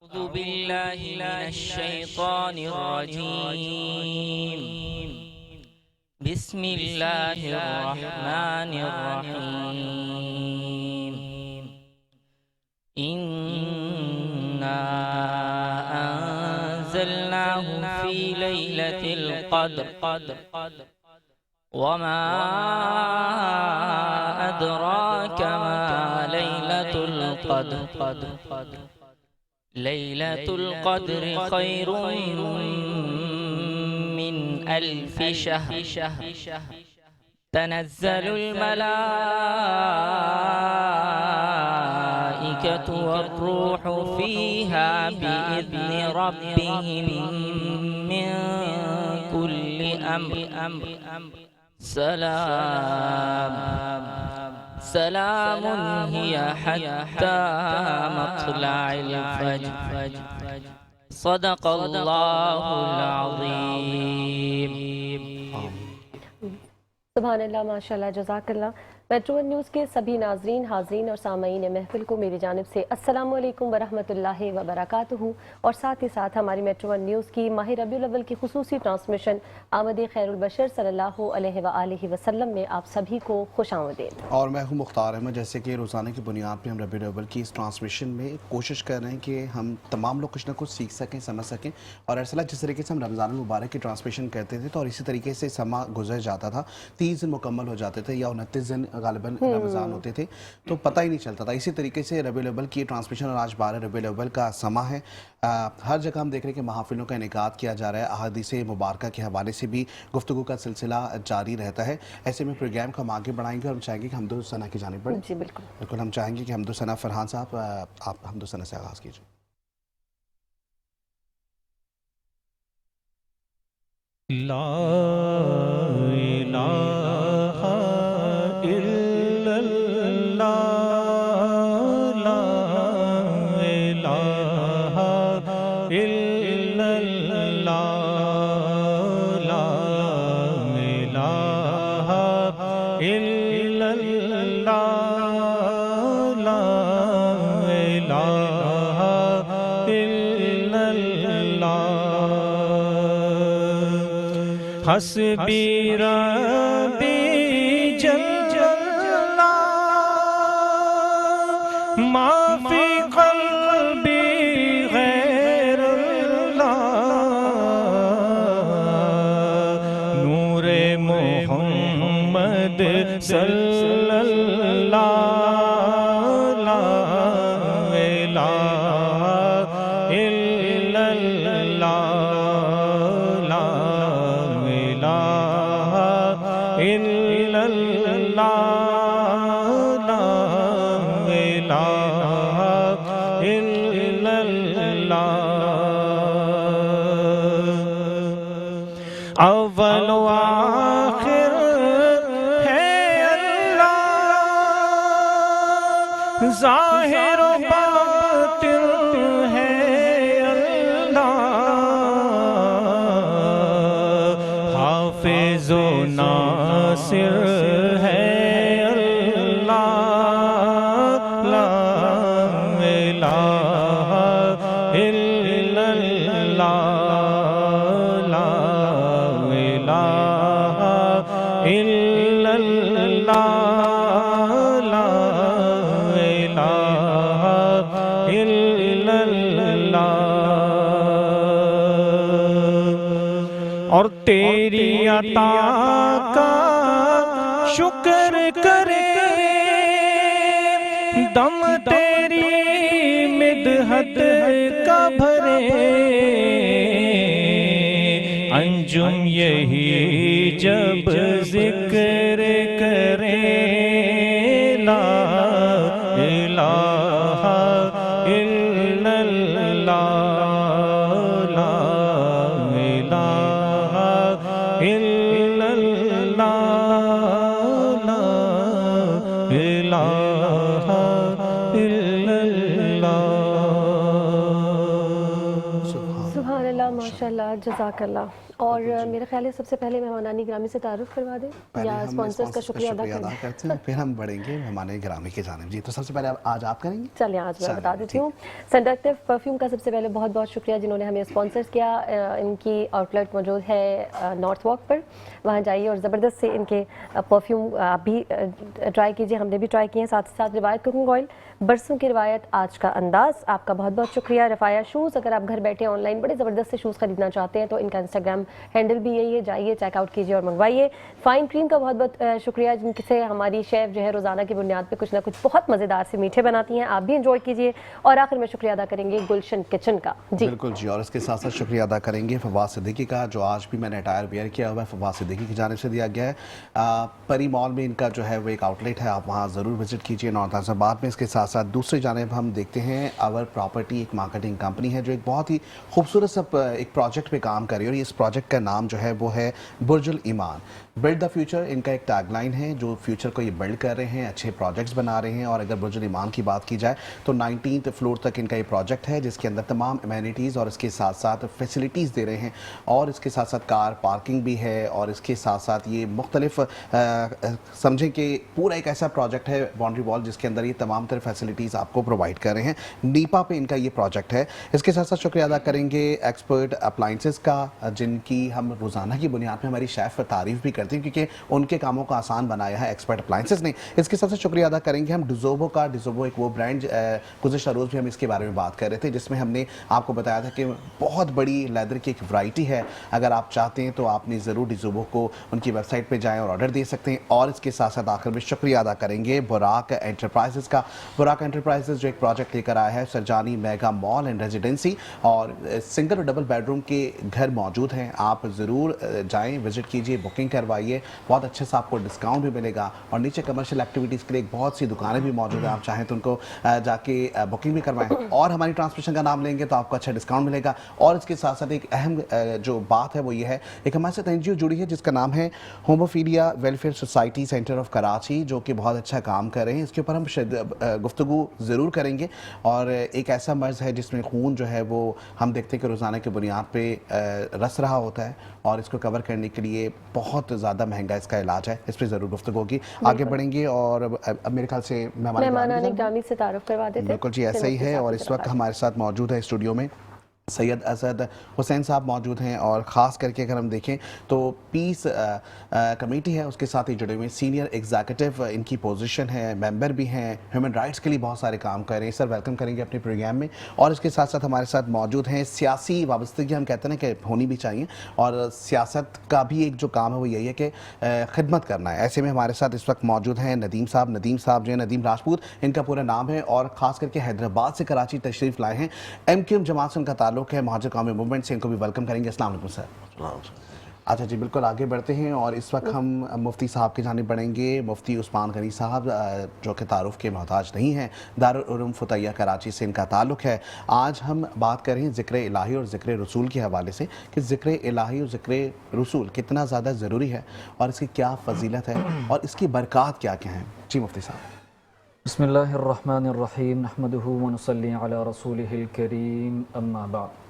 أعوذ بالله من الشيطان الرجيم. بسم الله الرحمن الرحيم. إنا أنزلناه في ليلة القدر وما أدراك ما ليلة القدر. ليلة القدر خير من ألف شهر تنزل الملائكة والروح فيها بإذن ربهم من كل أمر. سلام هي حتى مطلع الفجر. صدق الله العظيم. سبحان اللہ، ماشاءاللہ، جزاک اللہ. میٹرو ون نیوز کے سبھی ناظرین، حاضرین اور سامعین محفل کو میری جانب سے السلام علیکم ورحمۃ اللہ وبرکاتہ، اور ساتھ ہی ساتھ ہماری میٹرو ون نیوز کی ماہ ربیع الاول کی خصوصی ٹرانسمیشن آمد خیر البشر صلی اللہ علیہ وآلہ وسلم میں آپ سبھی کو خوش آمدید. اور میں ہوں مختار احمد. جیسے کہ روزانہ کی بنیاد پہ ہم ربیع الاول کی اس ٹرانسمیشن میں کوشش کر رہے ہیں کہ ہم تمام لوگ کچھ نہ کچھ سیکھ سکیں، سمجھ سکیں. اور ایسا جس طریقے سے ہم رمضان المبارک کی ٹرانسمیشن کرتے تھے تو اور اسی طریقے سے سما گزر جاتا تھا، 30 دن مکمل ہو جاتے تھے یا 29 دن غالباً رمضان ہوتے تھے، تو پتہ ہی نہیں چلتا تھا. اسی طریقے سے ربیع الاول کی ٹرانسمیشن، اور آج 12 ربیع الاول کا سما ہے. ہر جگہ ہم دیکھ رہے ہیں کہ محافلوں کا انعقاد کیا جا رہا ہے، احادیث مبارکہ کے حوالے سے بھی گفتگو کا سلسلہ جاری رہتا ہے. ایسے میں پروگرام کو ہم آگے بڑھائیں گے اور ہم چاہیں گے کہ حمد و ثنا کی جانب بڑھیں. جی بالکل بالکل، ہم چاہیں گے کہ حمد و ثنا فرحان صاحب آپ حمد و ثنا سے آغاز کیجیے. لا الہ الا اللہ، لا الہ الا اللہ، لا الہ الا اللہ، لا الہ الا اللہ. حسبی ربی جل اللہ، ما فی قلبی غیر اللہ، نور محمد صلی اللہ، لا الہ الا اللہ، لا الا اللہ، لا الہ الا اللہ. اول و آخر ہے اللہ، ظاہر و باطن ہے اللہ، حافظ و ناصر ہے اللہ، لا الہ الا اللہ، لا الہ الا اللہ، لا الہ الا اللہ. اور تیری عطا کا شکر کرے، دم تیری مدحت کا بھرے، انجم یہی جب ذکر کرے، لا الہ الا اللہ، لا الہ الا اللہ، لا الہ الا اللہ. سبحان اللہ. अल्हम्दुलिल्लाह माशाल्लाह जज़ाकल्लाह। और मेरे ख्याल है सबसे पहले मेहमानानी ग्रामी से तारुफ करवा दें पहले या हम स्पॉन्सर्स का शुक्रिया अदा अदा करें। करते हैं, फिर हम बढ़ेंगे मेहमान ग्रामी की जानिब। जी, तो सबसे पहले आज आप करेंगे? चलिए आज मैं चलिए, बता देती ठीक। हूँ। सेडक्टिव परफ्यूम का सबसे पहले बहुत बहुत शुक्रिया जिन्होंने हमें स्पॉन्सर्स किया। इनकी आउटलेट मौजूद है नॉर्थ वॉक पर, वहाँ जाइए और ज़बरदस्त से इनके परफ्यूम आप भी ट्राई कीजिए, हमने भी ट्राई किए हैं। साथ ही साथ रिवायत कुकिंग ऑयल, बरसों की रिवायत, आज का अंदाज़, आपका बहुत बहुत शुक्रिया। रफ़ाया शूज़, अगर आप घर बैठे ऑनलाइन बड़े ज़बरदस्त से शूज़ खरीदना चाहते हैं तो इनका इंस्टाग्राम हैंडल भी यही है, जाइए चेकआउट कीजिए और मंगवाइए। फाइन क्रीम का बहुत बहुत शुक्रिया जिनसे हमारी शेफ़ जो है रोज़ाना की बुनियाद पे कुछ ना कुछ बहुत मज़ेदार से मीठे बनाती हैं, आप भी इंजॉय कीजिए। और आखिर में शुक्रिया अदा करेंगे गुलशन किचन का। जी बिल्कुल जी, और इसके साथ साथ शुक्रिया अदा करेंगे फवाद सिद्दीकी का, जो आज भी मैंने अटायर वेयर किया हुआ है, फवाद सिद्दीकी की जानिब से दिया गया है। परी मॉल में इनका जो है वो एक आउटलेट है, आप वहाँ ज़रूर विजिट कीजिए नॉर्थ आज़ाबाद में। इसके साथ साथ दूसरी जानिब हम देखते हैं आवर प्रॉपर्टी, एक मार्केटिंग कंपनी है जो एक बहुत ही खूबसूरत सा एक प्रोजेक्ट पे काम कर रही है, और इस प्रोजेक्ट का नाम जो है वो है बुर्जुल ईमान, बिल्ड द फ्यूचर। इनका एक टैगलाइन है, जो फ्यूचर को ये बिल्ड कर रहे हैं, अच्छे प्रोजेक्ट्स बना रहे हैं। और अगर बुर्जुल ईमान की बात की जाए तो 19th फ्लोर तक इनका ये प्रोजेक्ट है, जिसके अंदर तमाम अमेनिटीज़ और इसके साथ साथ फैसिलिटीज़ दे रहे हैं, और इसके साथ साथ कार पार्किंग भी है। और इसके साथ साथ ये मुख्तलिफ समझें कि पूरा एक ऐसा प्रोजेक्ट है बाउंड्री वॉल, जिसके अंदर ये तमाम तरह फैसिलिटीज़ आपको प्रोवाइड कर रहे हैं। नीपा पे इनका ये प्रोजेक्ट है। इसके साथ साथ शुक्रिया अदा करेंगे एक्सपर्ट अप्लाइंसेस का, जिनकी हम रोज़ाना की बुनियाद में हमारी शेफ़ तारीफ़ भी करते हैं, क्योंकि उनके कामों को आसान बनाया है एक्सपर्ट अप्लाइंसेस ने। इसके साथ साथ शुक्रिया अदा करेंगे हम डिज़ोबो का। डिज़ोबो एक वो ब्रांड, गुज़श्ता रोज़ भी हम इसके बारे में बात कर रहे थे, जिसमें हमने आपको बताया था कि बहुत बड़ी लेदर की एक वैरायटी है। अगर आप चाहते हैं तो आपने ज़रूर डिज़ोबो को उनकी वेबसाइट पर जाएँ और ऑर्डर दे सकते हैं। और इसके साथ साथ आखिर में शुक्रिया अदा करेंगे बुराक एंटरप्राइजेज़ का। बुराक एंटरप्राइजेज़ जो एक प्रोजेक्ट लेकर आया है, Sarjani mega mall and residency, और सिंगल और डबल बेडरूम के घर मौजूद हैं। आप ज़रूर जाएं, विजिट कीजिए, बुकिंग करवाइए, बहुत अच्छे से आपको डिस्काउंट भी मिलेगा। और नीचे कमर्शियल एक्टिविटीज़ के लिए बहुत सी दुकानें भी मौजूद हैं, आप चाहें तो उनको जाके बुकिंग भी करवाएं, और हमारी ट्रांसमिशन का नाम लेंगे तो आपको अच्छा डिस्काउंट मिलेगा। और इसके साथ साथ एक अहम जो बात है वो ये है, एक हमारे साथ NGO जुड़ी है जिसका नाम है haemophilia welfare society centre of Karachi, जो कि बहुत अच्छा काम कर रहे हैं। इसके ऊपर हम गुफ्तगू ज़रूर करेंगे। और एक ऐसा मर्ज़ है जिसमें खून जो है वो हम देखते हैं कि रोज़ाना की बुनियाद पे रस रहा होता है, और इसको कवर करने के लिए बहुत ज़्यादा महंगा इसका इलाज है। इस पर ज़रूर गुफ्तगू होगी। आगे बढ़ेंगे, और अब मेरे ख्याल से मेहमानानी ग्रामी से तारुफ करवा देते हैं। बिल्कुल जी, ऐसा ही है। और इस वक्त हमारे साथ मौजूद है स्टूडियो में सैयद असद हुसैन साहब मौजूद हैं, और ख़ास करके अगर हम देखें तो पीस कमेटी है उसके साथ ही जुड़े हुए सीनियर एग्जीक्यूटिव इनकी पोजीशन है, मेंबर भी हैं, ह्यूमन राइट्स के लिए बहुत सारे काम कर रहे हैं। सर वेलकम करेंगे अपने प्रोग्राम में। और इसके साथ साथ हमारे साथ मौजूद हैं सियासी वाबस्तगी, हम कहते हैं ना कि होनी भी चाहिए, और सियासत का भी एक जो काम है वो यही है कि खिदमत करना है। ऐसे में हमारे साथ इस वक्त मौजूद हैं नदीम साहब जो है नदीम राजपूत इनका पूरा नाम है, और ख़ास करके हैदराबाद से कराची तशरीफ़ लाए हैं। MQM जमात से उनका ताल्लुक़ है, महाजिर कौमी मूवमेंट से। इनको भी वेलकम करेंगे। अस्सलाम वालेकुम सर। अच्छा जी, बिल्कुल आगे बढ़ते हैं, और इस वक्त हम मुफ्ती साहब की जानिब बढ़ेंगे। मुफ्ती उस्मान गनी साहब, जो कि तारुफ के मोहताज नहीं हैं, दारुल उलूम फुतैया कराची से इनका ताल्लुक़ है। आज हम बात कर रहे हैं ज़िक्र इलाही और ज़िक्र रसूल के हवाले से, कि ज़िक्र इलाही और ज़िक्र रसूल कितना ज़्यादा ज़रूरी है, और इसकी क्या फ़जीलत है, और इसकी बरक़ात क्या क्या हैं। जी मुफ्ती साहब। बिस्मिल्लाहिर्रहमानिर्रहीम, नहमदुहु व नुसल्ली अला रसूलिहिल करीम, अम्मा बाद।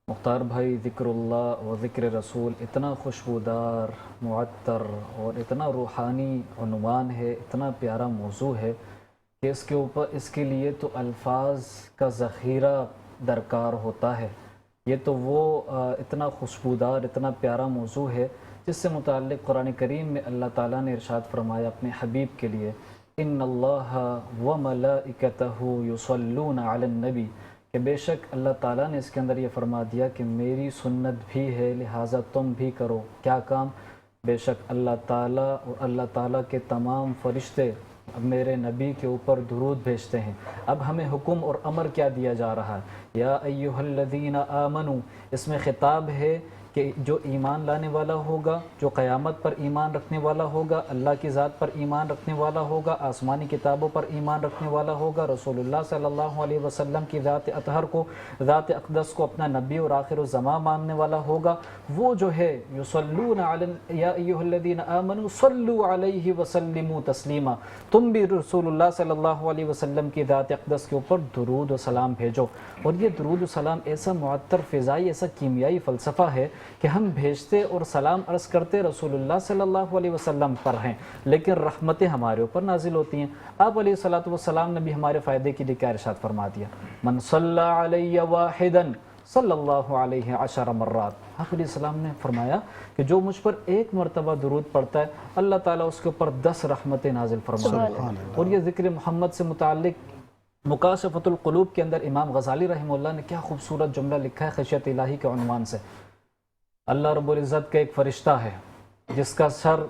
मुख्तार भाई, ज़िक्रुल्लाह व ज़िक्र रसूल इतना खुशबूदार, मुअत्तर और इतना रूहानी उन्वान है, इतना प्यारा मौजू है कि इसके ऊपर इसके लिए तो अल्फाज का ज़ख़ीरा दरकार होता है। ये तो वो इतना खुशबूदार, इतना प्यारा मौजू है जिससे मुताल्लिक़ कुरान करीम में अल्लाह ताला ने इरशाद फरमाया अपने हबीब के लिए, इन्नल्लाह व मलाइकतहु युसल्लूना अलन नबी, कि बेशक अल्लाह ताला ने इसके अंदर ये फरमा दिया कि मेरी सुन्नत भी है, लिहाजा तुम भी करो। क्या काम? बेशक अल्लाह ताला और अल्लाह ताला के तमाम फरिश्ते अब मेरे नबी के ऊपर दुरूद भेजते हैं। अब हमें हुक्म और अमर क्या दिया जा रहा है? या अय्युहल्लज़ीना आमनू, इसमें खिताब है کہ جو ایمان لانے والا ہوگا، جو قیامت پر ایمان رکھنے والا ہوگا، اللہ کی ذات پر ایمان رکھنے والا ہوگا، آسمانی کتابوں پر ایمان رکھنے والا ہوگا، رسول اللہ صلی اللہ علیہ وسلم کی ذات اطہر کو، ذات اقدس کو اپنا نبی اور آخر الزمان ماننے والا ہوگا، وہ جو ہے یصلون علی یا ایھا الذین آمنوا صلوا علیہ وسلموا تسلیما، تم بھی رسول اللہ صلی اللہ علیہ وسلم کی ذات اقدس کے اوپر درود و سلام بھیجو۔ اور یہ درود و سلام ایسا معطر فضائی، ایسا کیمیائی فلسفہ ہے کہ ہم بھیجتے اور سلام عرض کرتے رسول اللہ صلی اللہ علیہ وسلم پر ہیں، لیکن رحمتیں ہمارے اوپر نازل ہوتی ہیں۔ آپ علیہ الصلوۃ والسلام نے بھی ہمارے فائدے کے لیے کیا ارشاد فرما دیا؟ من صلی علی واحدا صلی اللہ علیہ 10 مرات۔ آپ علیہ السلام نے فرمایا کہ جو مجھ پر ایک مرتبہ درود پڑھتا ہے اللہ تعالیٰ اس کے اوپر 10 رحمتیں نازل فرماتا ہے۔ اور یہ ذکر محمد سے متعلق مکاشفۃ القلوب کے اندر امام غزالی رحمہ اللہ نے کیا خوبصورت جملہ لکھا ہے خشیت الہی کے عنوان سے۔ اللہ رب العزت کا ایک فرشتہ ہے جس کا سر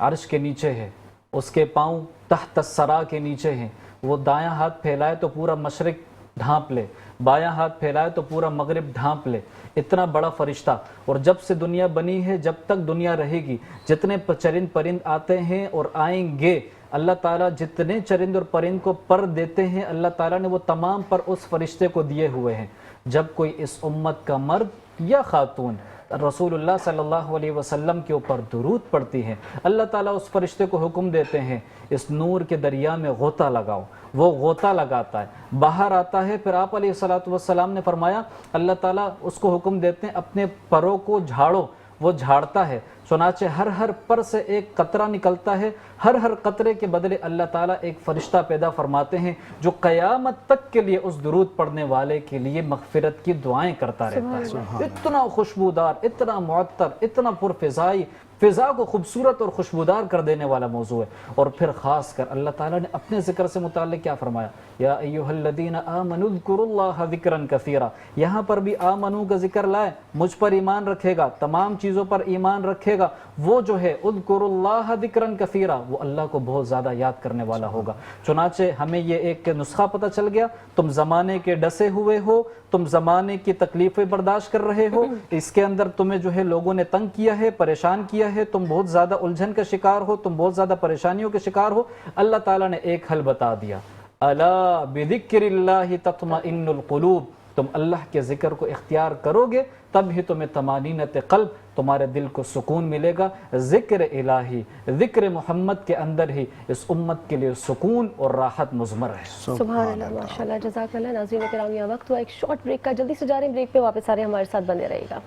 عرش کے نیچے ہے، اس کے پاؤں تحت الثری کے نیچے ہیں، وہ دایاں ہاتھ پھیلائے تو پورا مشرق ڈھانپ لے، بایاں ہاتھ پھیلائے تو پورا مغرب ڈھانپ لے۔ اتنا بڑا فرشتہ، اور جب سے دنیا بنی ہے جب تک دنیا رہے گی جتنے چرند پرند آتے ہیں اور آئیں گے، اللہ تعالیٰ جتنے چرند اور پرند کو پر دیتے ہیں اللہ تعالیٰ نے وہ تمام پر اس فرشتے کو دیے ہوئے ہیں۔ جب کوئی اس امت کا مرد یا خاتون رسول اللہ صلی اللہ علیہ وسلم کے اوپر درود پڑھتی ہے، اللہ تعالیٰ اس فرشتے کو حکم دیتے ہیں اس نور کے دریا میں غوطہ لگاؤ۔ وہ غوطہ لگاتا ہے، باہر آتا ہے، پھر آپ علیہ السلام نے فرمایا اللہ تعالیٰ اس کو حکم دیتے ہیں اپنے پروں کو جھاڑو، وہ جھاڑتا ہے، چنانچہ ہر پر سے ایک قطرہ نکلتا ہے، ہر قطرے کے بدلے اللہ تعالیٰ ایک فرشتہ پیدا فرماتے ہیں جو قیامت تک کے لیے اس درود پڑھنے والے کے لیے مغفرت کی دعائیں کرتا رہتا ہے۔ اتنا خوشبودار، اتنا معطر، اتنا پرفضائی، فضا کو خوبصورت اور خوشبودار کر دینے والا موضوع ہے۔ اور پھر خاص کر اللہ تعالیٰ نے اپنے ذکر سے متعلق کیا فرمایا؟ یا ایھا الذین آمنوا اذکروا اللہ ذکرا کثیرا۔ یہاں پر بھی آمنو کا ذکر لائے، مجھ پر ایمان رکھے گا، تمام چیزوں پر ایمان رکھے گا، وہ جو ہے اذکروا اللہ ذکرا کثیرا، وہ اللہ کو بہت زیادہ یاد کرنے والا ہوگا۔ چنانچہ ہمیں یہ ایک نسخہ پتہ چل گیا، تم زمانے کے ڈسے ہوئے ہو، تم زمانے کی تکلیفیں برداشت کر رہے ہو، اس کے اندر تمہیں جو ہے لوگوں نے تنگ کیا ہے، پریشان کیا ہے، تم بہت زیادہ الجھن کا شکار ہو، تم بہت زیادہ پریشانیوں کے شکار ہو، اللہ تعالیٰ نے ایک حل بتا دیا، الا بذکر اللہ تطمئن القلوب، تم اللہ کے ذکر کو اختیار کرو گے تب ہی تمہیں طمانینت قلب، تمہارے دل کو سکون ملے گا۔ ذکر الہی، ذکر محمد کے اندر ہی اس امت کے لیے سکون اور راحت مضمر ہے۔ سبحان اللہ، ماشاءاللہ، جزاک اللہ۔ ناظرین کرام، یہاں وقت ہوا ایک شارٹ بریک کا، جلدی سے جا رہے ہیں بریک پہ، واپس سارے ہمارے ساتھ بنے رہے گا۔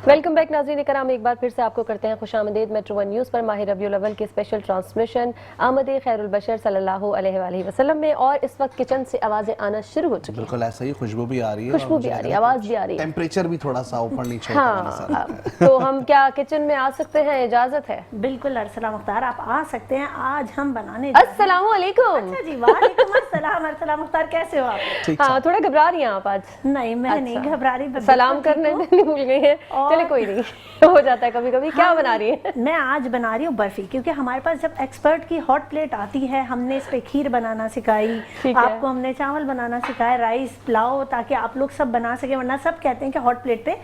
ویلکم بیک ناظرین کرام، ایک بار پھر سے آپ کو کرتے ہیں خوش آمدید میٹرو ون نیوز پر ماہ ربیع الاول کی اسپیشل ٹرانسمیشن آمد خیر البشر صلی اللہ علیہ وآلہ وسلم میں، اور اس وقت کچن سے آوازیں آنا شروع ہو چکی ہیں۔ بالکل ایسا ہی، خوشبو بھی آ رہی ہے، خوشبو بھی آ رہی ہے، آواز بھی آ رہی ہے، ٹیمپریچر بھی تھوڑا سا اوپر نیچے ہوتا ہے۔ ہاں، تو ہم کیا کچن میں آ سکتے ہیں؟ اجازت ہے؟ بالکل ارسلہ مختار، آپ آ سکتے ہیں۔ آج ہم بنانے السلام علیکم۔ اچھا جی، وعلیکم السلام ارسلہ مختار، کیسے ہو آپ؟ ہاں، تھوڑا گھبرا رہی ہیں آپ آج؟ نہیں، میں نہیں گھبرا رہی، سلام کرنے میں بھول گئی ہیں، چلے کوئی نہیں، ہو جاتا ہے کبھی کبھی۔ کیا بنا رہی ہیں؟ میں آج بنا رہی ہوں برفی، کیونکہ ہمارے پاس جب ایکسپرٹ کی ہاٹ پلیٹ آتی ہے، ہم نے اس پہ کھیر بنانا سکھائی، آپ کو ہم نے چاول بنانا سکھایا، رائس پلاؤ، تاکہ آپ لوگ سب بنا سکیں، ورنہ سب کہتے ہیں کہ ہاٹ پلیٹ پہ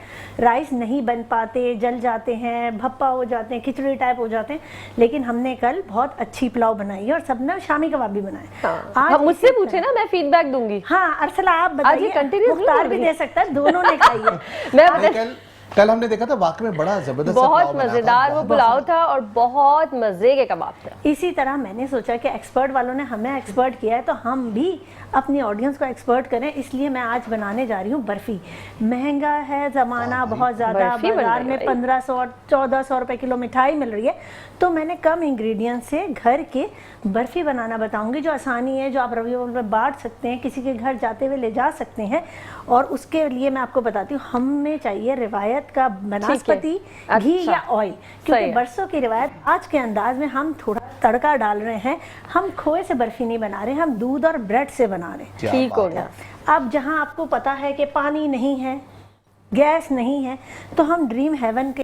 رائس نہیں بن پاتے، جل جاتے ہیں، بھپا ہو جاتے ہیں، کھچڑی ٹائپ ہو جاتے ہیں۔ لیکن ہم نے کل بہت اچھی پلاؤ بنائی ہے، اور سب نے شامی کباب بھی بنائے۔ مجھ سے پوچھے نا، میں فیڈ بیک دوں گی۔ ہاں ارسلہ آپ بتائیے، مختار بھی دے سکتا ہے، دونوں نے کھائی ہے۔ کل ہم نے دیکھا تھا واقعی میں بڑا زبردست، بہت مزیدار وہ پلاؤ تھا اور بہت مزے کے کباب تھا۔ اسی طرح میں نے سوچا کہ ایکسپرٹ والوں نے ہمیں ایکسپرٹ کیا ہے تو ہم بھی اپنی آڈینس کو ایکسپرٹ کریں، اس لیے میں آج بنانے جا رہی ہوں برفی۔ مہنگا ہے زمانہ بہت زیادہ، بازار میں 1500 اور 1400 روپے کلو مٹھائی مل رہی ہے، تو میں نے کم انگریڈینٹ سے گھر کے برفی بنانا بتاؤں گی، جو آسانی ہے، جو آپ ربیع الاول میں بانٹ سکتے ہیں، کسی کے گھر جاتے ہوئے لے جا سکتے ہیں۔ اور اس کے لیے میں آپ کو بتاتی ہوں، ہمیں چاہیے روایت کا بناسپتی گھی یا آئل، کیونکہ برسوں کی روایت آج کے انداز میں ہم تھوڑا تڑکا ڈال رہے ہیں، ہم کھوئے سے برفی نہیں بنا رہے، ہم دودھ اور بریڈ سے بنا رہے ہیں۔ ٹھیک ہو گیا۔ اب جہاں آپ کو پتا ہے کہ پانی نہیں ہے، گیس نہیں ہے، تو ہم ڈریم ہیون کے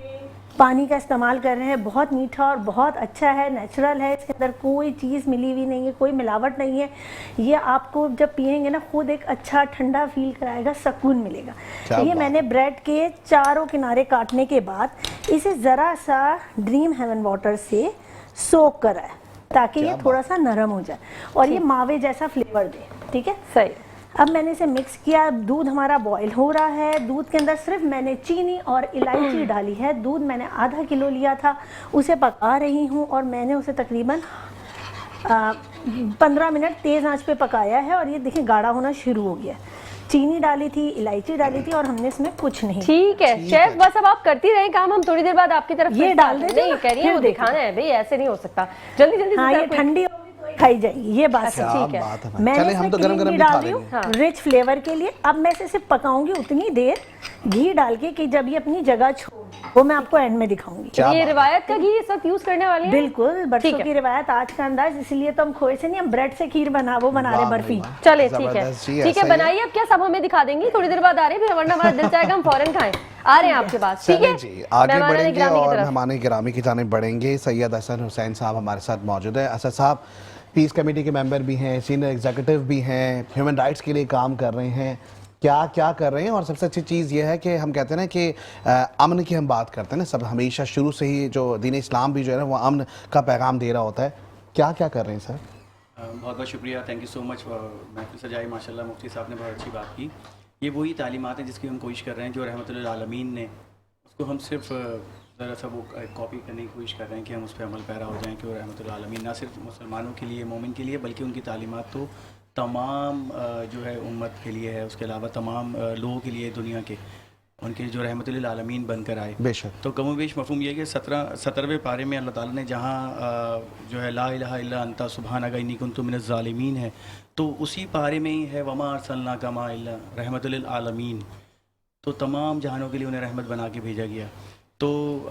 پانی کا استعمال کر رہے ہیں، بہت میٹھا اور بہت اچھا ہے، نیچرل ہے، اس کے اندر کوئی چیز ملی ہوئی نہیں ہے، کوئی ملاوٹ نہیں ہے. یہ آپ کو جب پئیں گے نا خود ایک اچھا ٹھنڈا فیل کرائے گا، سکون ملے گا. یہ میں نے بریڈ کے چاروں کنارے کاٹنے کے بعد اسے ذرا سا ڈریم ہیون واٹر سے سوک کرا ہے تاکہ یہ تھوڑا سا نرم ہو جائے اور یہ ماوے جیسا فلیور دے. ٹھیک ہے، صحیح. اب میں نے اسے مکس کیا. دودھ ہمارا بوائل ہو رہا ہے. دودھ کے اندر صرف میں نے چینی اور الائچی ڈالی ہے. دودھ میں نے آدھا کلو لیا تھا، اسے پکا رہی ہوں اور میں نے اسے تقریباً 15 منٹ تیز آنچ پہ پکایا ہے اور یہ دیکھیں گاڑھا ہونا شروع ہو گیا. چینی ڈالی تھی، الائچی ڈالی تھی اور ہم نے اس میں کچھ نہیں. ٹھیک ہے شیف، بس اب آپ کرتی رہیں کام، ہم تھوڑی دیر بعد آپ کی طرف یہ ڈال دیں. نہیں کہہ رہی ہیں وہ دکھانا ہے بھئی، ایسے نہیں ہو سکتا. جلدی جلدی. ہاں، یہ ٹھنڈی کھائی جائے گی، یہ بات ہے. ٹھیک ہے، میں نے اس میں کریم ڈال دی ہوں رچ فلیور کے لیے. اب میں اسے صرف پکاؤں گی اتنی دیر گھی ڈال کے کہ جب یہ اپنی جگہ چھوڑ، وہ میں آپ کو اینڈ میں دکھاؤں گی. یہ روایت کا گھی اس وقت یوز کرنے والے ہیں؟ بالکل، برسوں کی روایت، آج کا انداز. اسی لیے تو ہم کھوئے سے نہیں، ہم بریڈ سے کھیر بنا رہے برفی. چلے ٹھیک ہے ٹھیک ہے، بنائیے. اب کیا سب ہمیں دکھا دیں گی؟ تھوڑی دیر بعد آ رہے ہیں، پھر ورنہ ہمارا دل چاہے گا ہم فوراً کھائیں. آ رہے ہیں آپ کے پاس. ٹھیک ہے جی، آگے بڑھیں گے اور مہمان گرامی کی جانب بڑھیں گے. سید حسن حسین صاحب ہمارے ساتھ موجود ہیں. اسد صاحب پیس کمیٹی کے ممبر بھی ہیں، سینئر ایگزیکٹو بھی ہیں، ہیومن رائٹس کے لیے کام کر رہے ہیں. کیا کر رہے ہیں؟ اور سب سے اچھی چیز یہ ہے کہ ہم کہتے ہیں نا کہ امن کی ہم بات کرتے ہیں نا، سب ہمیشہ شروع سے ہی جو دین اسلام بھی جو ہے نا وہ امن کا پیغام دے رہا ہوتا ہے. کیا کر رہے ہیں سر؟ بہت بہت شکریہ، تھینک یو سو مچ. محفل سجائی ماشاء اللہ، مفتی صاحب نے بہت اچھی بات کی. یہ وہی تعلیمات ہیں جس کی ہم کوشش کر رہے ہیں، جو رحمۃ للعالمین نے، اس کو ہم صرف ذرا سا وہ کاپی کرنے کی کوشش کر رہے ہیں کہ ہم اس پہ عمل پیرا ہو جائیں کہ وہ رحمۃ للعالمین نہ صرف مسلمانوں کے لیے، مومن کے لیے، بلکہ ان کی تعلیمات تو تمام جو ہے امت کے لیے ہے. اس کے علاوہ تمام لوگوں کے لیے دنیا کے، ان کے جو رحمۃ للعالمین بن کر آئے. بے شک. تو کم و بیش مفہوم یہ ہے کہ 17ویں پارے میں اللہ تعالیٰ نے جہاں جو ہے لا الہ الا انت سبحانک انی کنت من الظالمین ہے، تو اسی پارے میں ہی ہے وما ارسلناک الا رحمۃ للعالمین. تو تمام جہانوں کے لیے انہیں رحمت بنا کے بھیجا گیا. تو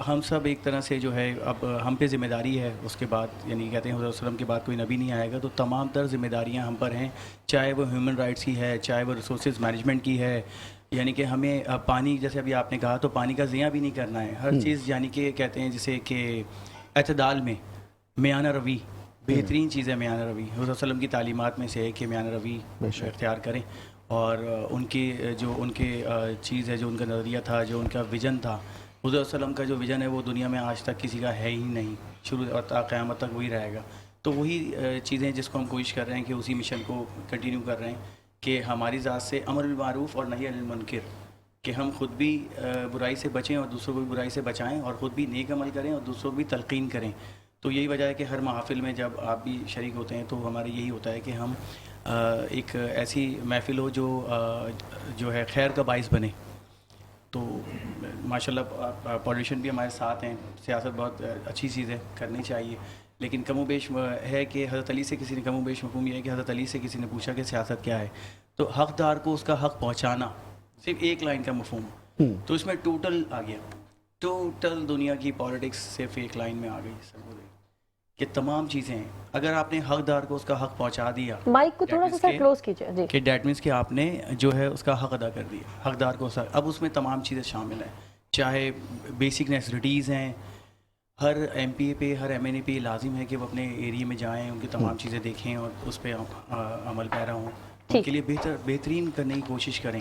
ہم سب ایک طرح سے جو ہے اب ہم پہ ذمہ داری ہے. اس کے بعد یعنی کہتے ہیں حضرت صلی اللہ علیہ وسلم کے بعد کوئی نبی نہیں آئے گا، تو تمام تر ذمہ داریاں ہم پر ہیں، چاہے وہ ہیومن رائٹس کی ہے، چاہے وہ ریسورسز مینجمنٹ کی ہے. یعنی کہ ہمیں پانی، جیسے ابھی آپ نے کہا، تو پانی کا ضیاع بھی نہیں کرنا ہے. ہر چیز یعنی کہ کہتے ہیں جسے کہ اعتدال میں میانہ روی بہترین چیز ہے. میانہ روی حضرت صلی اللہ علیہ وسلم کی تعلیمات میں سے ہے کہ میانہ روی اختیار کریں. اور ان کے چیز ہے، جو ان کا نظریہ تھا، جو ان کا ویژن تھا، حضرت صلی اللہ علیہ وسلم کا جو ویژن ہے وہ دنیا میں آج تک کسی کا ہے ہی نہیں، شروع اور تا قیامت تک وہی رہے گا. تو وہی چیزیں جس کو ہم کوشش کر رہے ہیں کہ اسی مشن کو کنٹینیو کر رہے ہیں کہ ہماری ذات سے امر بالمعروف اور نہی عن المنکر، کہ ہم خود بھی برائی سے بچیں اور دوسروں کو بھی برائی سے بچائیں، اور خود بھی نیک عمل کریں اور دوسروں کو بھی تلقین کریں. تو یہی وجہ ہے کہ ہر محافل میں جب آپ بھی شریک ہوتے ہیں تو ہمارے یہی ہوتا ہے کہ ہم ایک ایسی محفل ہو جو ہے خیر کا باعث بنے. تو ماشاءاللہ پولیٹیشین بھی ہمارے ساتھ ہیں. سیاست بہت اچھی چیز ہے، کرنی چاہیے، لیکن کم و بیش ہے کہ حضرت علی سے کسی نے کم و بیش مفہوم یہ ہے کہ حضرت علی سے کسی نے پوچھا کہ سیاست کیا ہے، تو حقدار کو اس کا حق پہنچانا، صرف ایک لائن کا مفہوم. تو اس میں ٹوٹل آ گیا، ٹوٹل دنیا کی پالیٹکس صرف ایک لائن میں آ گئی سر، کہ تمام چیزیں ہیں. اگر آپ نے حقدار کو اس کا حق پہنچا دیا، مائک کو تھوڑا سا کلوز کیجئے جی، کہ دیٹ مینس کہ آپ نے جو ہے اس کا حق ادا کر دیا، حقدار کو. اب اس میں تمام چیزیں شامل ہیں، چاہے بیسک نیسیسٹیز ہیں. ہر ایم پی اے پہ، ہر ایم این اے پہ لازم ہے کہ وہ اپنے ایریے میں جائیں، ان کی تمام چیزیں دیکھیں اور اس پہ عمل پیرا ہوں، ان کے لیے بہترین کرنے کی کوشش کریں.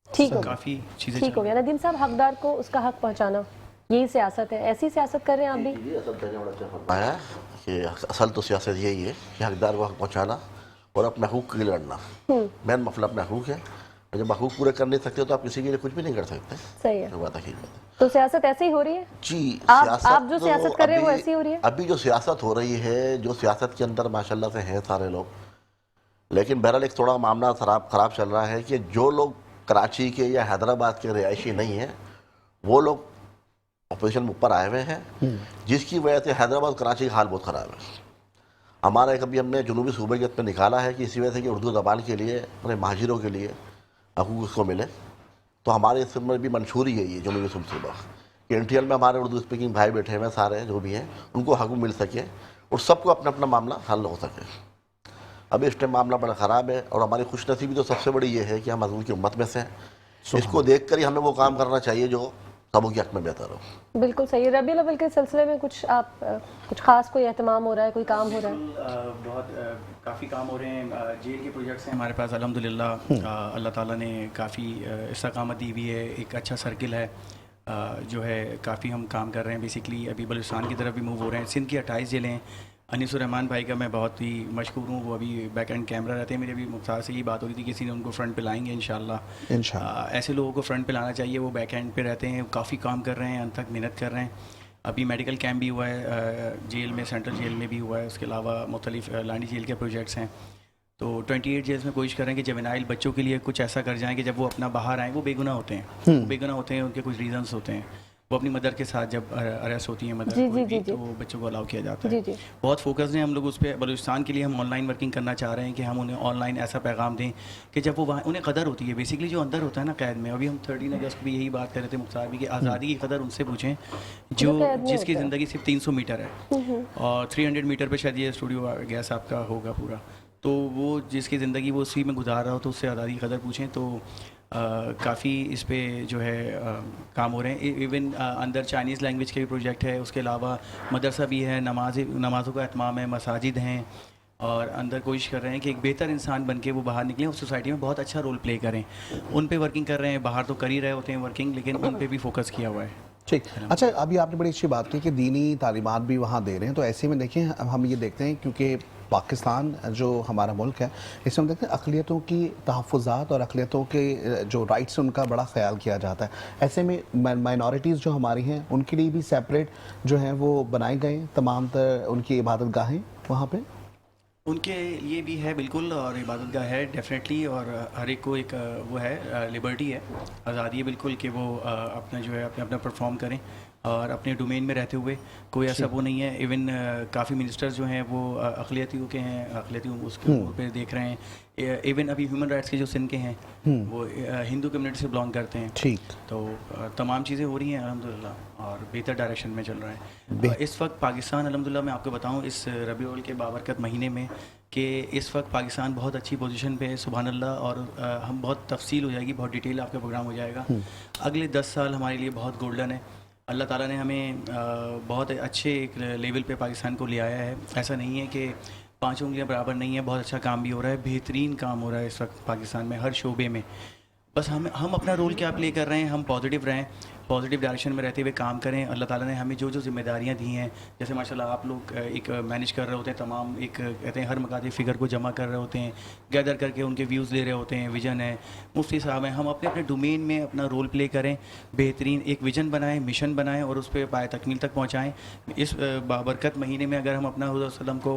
ٹھیک ہو کافی چیزیں ٹھیک ہو گیا. ندیم صاحب، حقدار کو اس کا حق پہنچانا، یہی سیاست ہے. ایسی سیاست کر رہے ہیں آپ بھی؟ فرمایا کہ اصل تو سیاست یہی ہے کہ حقدار کو حق پہنچانا اور اپنے حقوق کے لیے لڑنا. مین مسئلہ اپنے حقوق ہے، اور جب حقوق پورے کر نہیں سکتے تو آپ کسی کے لیے کچھ بھی نہیں کر سکتے. صحیح ہے. بات حقیقت ہے. تو سیاست ایسے ہی ہو رہی ہے جی. آپ جو سیاست کر رہے ہیں وہ ایسی ہو رہی ہے. ابھی جو سیاست ہو رہی ہے، جو سیاست کے اندر ماشاءاللہ سے ہیں سارے لوگ، لیکن بہرحال ایک تھوڑا معاملہ خراب چل رہا ہے کہ جو لوگ کراچی کے یا حیدرآباد کے رہائشی نہیں ہیں، وہ لوگ اپوزیشن میں اوپر آئے ہوئے ہیں، جس کی وجہ سے حیدرآباد کراچی کا حال بہت خراب ہے. ہمارا ایک ابھی ہم نے جنوبی صوبیت پہ نکالا ہے کہ اسی وجہ سے کہ اردو زبان کے لیے، اپنے مہاجروں کے لیے حقوق اس کو ملے. تو ہمارے اس میں بھی منشوری ہے یہ جنوبی صوبہ کہ انٹیریل میں ہمارے اردو اسپیکنگ بھائی بیٹھے ہوئے سارے جو بھی ہیں، ان کو حقوق مل سکے اور سب کو اپنا اپنا معاملہ حل ہو سکے. ابھی اس ٹائم معاملہ بڑا خراب ہے، اور ہماری خوش نصیبی تو سب سے بڑی یہ ہے کہ ہم حضور کی امت میں سے ہیں. اس کو دیکھ کر ہی ہمیں وہ کام کرنا چاہیے جو सबों के हक में बेहतर हो। बिल्कुल सही। रबीउल अव्वल के सिलसिले में कुछ खास कोई एहतमाम हो रहा है, कोई काम हो रहा है? बहुत काफ़ी काम हो रहे हैं। जेल के प्रोजेक्ट्स हैं हमारे पास अल्हम्दुलिल्लाह। अल्लाह ताला ने काफ़ी इस्तकामत दी हुई है, एक अच्छा सर्किल है जो है, काफ़ी हम काम कर रहे हैं। बेसिकली अभी बलूचिस्तान की तरफ भी मूव हो रहे हैं। सिंध की 28 जेलें हैं। अनीसुर रहमान भाई का मैं बहुत ही मशकूर हूँ, वो अभी बैक एंड कैमरा रहते हैं। मेरी अभी मुख्तार से ही बात हो रही थी, किसी ने उनको फ्रंट पे लाएंगे इंशाल्लाह। ऐसे लोगों को फ्रंट पे लाना चाहिए, वो बैक एंड पे रहते हैं, काफ़ी काम कर रहे हैं, अंत तक मेहनत कर रहे हैं। अभी मेडिकल कैंप भी हुआ है जेल में, सेंट्रल जेल में भी हुआ है। उसके अलावा मुख्तलिफ लानी जेल के प्रोजेक्ट्स हैं। तो 28 जेल्स में कोशिश कर रहे हैं कि जवेनाइल बच्चों के लिए कुछ ऐसा कर जाएं कि जब वो अपना बाहर आएँ, वो बेगुनाह होते हैं, बेगुनाह होते हैं, उनके कुछ रीजंस होते हैं। वो अपनी मदर के साथ जब अरेस्ट होती है मदर कोई भी, तो बच्चों को अलाउ किया जाता है। बहुत फोकस हैं हम लोग उस पर। बलूचिस्तान के लिए हम ऑनलाइन वर्किंग करना चाह रहे हैं कि हम उन्हें ऑनलाइन ऐसा पैगाम दें कि जब वो वहाँ उन्हें कदर होती है। बेसिकली जो अंदर होता है ना कैद में, अभी हम 13 अगस्त को भी यही बात कर रहे थे मुख्तार भी, कि आज़ादी की कदर उनसे पूछें जिसकी ज़िंदगी सिर्फ 300 मीटर है और 300 मीटर पर शायद ये स्टूडियो गैस आपका होगा पूरा। तो वो जिसकी ज़िंदगी वो उसी में गुजार रहा हो, तो उससे आज़ादी की कदर पूछें। तो काफ़ी इस पे जो है काम हो रहे हैं। इवन अंदर चाइनीज़ लैंग्वेज के भी प्रोजेक्ट है। उसके अलावा मदरसा भी है, नमाज़ों का एहतमाम है, मसाजिद हैं, और अंदर कोशिश कर रहे हैं कि एक बेहतर इंसान बन के वो बाहर निकलें और सोसाइटी में बहुत अच्छा रोल प्ले करें। उन पे वर्किंग कर रहे हैं। बाहर तो कर ही रहे होते हैं वर्किंग, लेकिन उन पे भी फोकस किया हुआ है। ठीक। अच्छा, अभी आपने बड़ी अच्छी बात की कि दीनी तालीमात भी वहाँ दे रहे हैं। तो ऐसे में देखिए, हम ये देखते हैं क्योंकि पाकिस्तान जो हमारा मुल्क है, इसमें हम देखते हैं अक़लियतों की तहफ़्फ़ुज़ात और अक़लियतों के जो राइट्स हैं उनका बड़ा ख्याल किया जाता है। ऐसे में माइनॉरिटीज़ जो हमारी हैं उनके लिए भी सेपरेट जो हैं वो बनाए गए तमाम उनकी इबादत गाहें वहाँ पे उनके लिए भी है बिल्कुल, और इबादत गाह है डेफिनेटली, और हर एक को एक वो है लिबर्टी है, आज़ादी है बिल्कुल कि वो अपना जो है अपना परफॉर्म करें और अपने डोमेन में रहते हुए। कोई ऐसा वो नहीं है। इवन काफ़ी मिनिस्टर्स जो हैं वो अक़लियतियों के हैं, अक़लियती उसके पे देख रहे हैं। इवन अभी ह्यूमन राइट्स के जो सिंध के हैं वो हिंदू कम्युनिटी से बिलोंग करते हैं। ठीक। तो तमाम चीज़ें हो रही हैं अल्हम्दुलिल्लाह और बेहतर डायरेक्शन में चल रहा है। इस वक्त पाकिस्तान अल्हम्दुलिल्लाह मैं आपको बताऊं इस रबीउल अव्वल के बाबरकत महीने में कि इस वक्त पाकिस्तान बहुत अच्छी पोजीशन पे है, सुभान अल्लाह। और हम बहुत तफसील हो जाएगी, बहुत डिटेल आपका प्रोग्राम हो जाएगा। अगले 10 साल हमारे लिए बहुत गोल्डन है। अल्लाह ताला ने हमें बहुत अच्छे एक लेवल पे पाकिस्तान को ले आया है। ऐसा नहीं है कि 5 उंगलियां बराबर नहीं है, बहुत अच्छा काम भी हो रहा है, बेहतरीन काम हो रहा है इस वक्त पाकिस्तान में हर शोबे में। बस हम अपना रोल क्या प्ले कर रहे हैं, हम पॉजिटिव रहें, पॉजिटिव डायरेक्शन में रहते हुए काम करें। अल्लाह ताला ने हमें जो जो जिम्मेदारियां दी हैं, जैसे माशाल्लाह आप लोग एक मैनेज कर रहे होते हैं तमाम, एक कहते हैं हर मकादी फ़िगर को जमा कर रहे होते हैं, गैदर करके उनके व्यूज़ ले रहे होते हैं, विजन है, मुफ्ती साहब हैं। हम अपने अपने डोमेन में अपना रोल प्ले करें, बेहतरीन एक विजन बनाएं, मिशन बनाएं और उस पर पाए तकमील तक पहुँचाएँ। इस बाबरकत महीने में अगर हम अपना हुज़ूर सल्लम को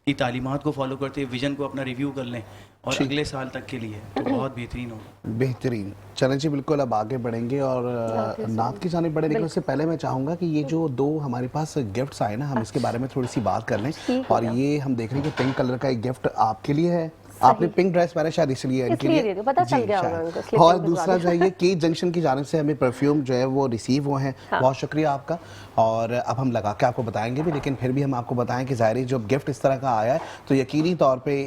की तालीमात को फॉलो करते हुए विजन को अपना रिव्यू कर लें और अगले साल तक के लिए, तो बहुत बेहतरीन हो। बेहतरीन। चलें जी, बिल्कुल अब आगे बढ़ेंगे और नात की जानिब बढ़े, लेकिन उससे पहले मैं चाहूँगा कि ये जो 2 हमारे पास गिफ्ट्स आए ना, हम इसके बारे में थोड़ी सी बात कर लें। और ये हम देख रहे हैं कि पिंक कलर का एक गिफ्ट आपके लिए है। आपने पिंक ड्रेस पहने शायद इसलिए इनके लिए पता चल गया होगा उनको। और दूसरा जो है ये के जंक्शन की जानिब से हमें परफ्यूम जो है वो रिसीव हुए हैं। बहुत शुक्रिया आपका। और अब हम लगा के आपको बताएंगे भी, लेकिन फिर भी हम आपको बताएं कि ज़ाहिर जब गिफ्ट इस तरह का आया है तो यकीनी तौर पे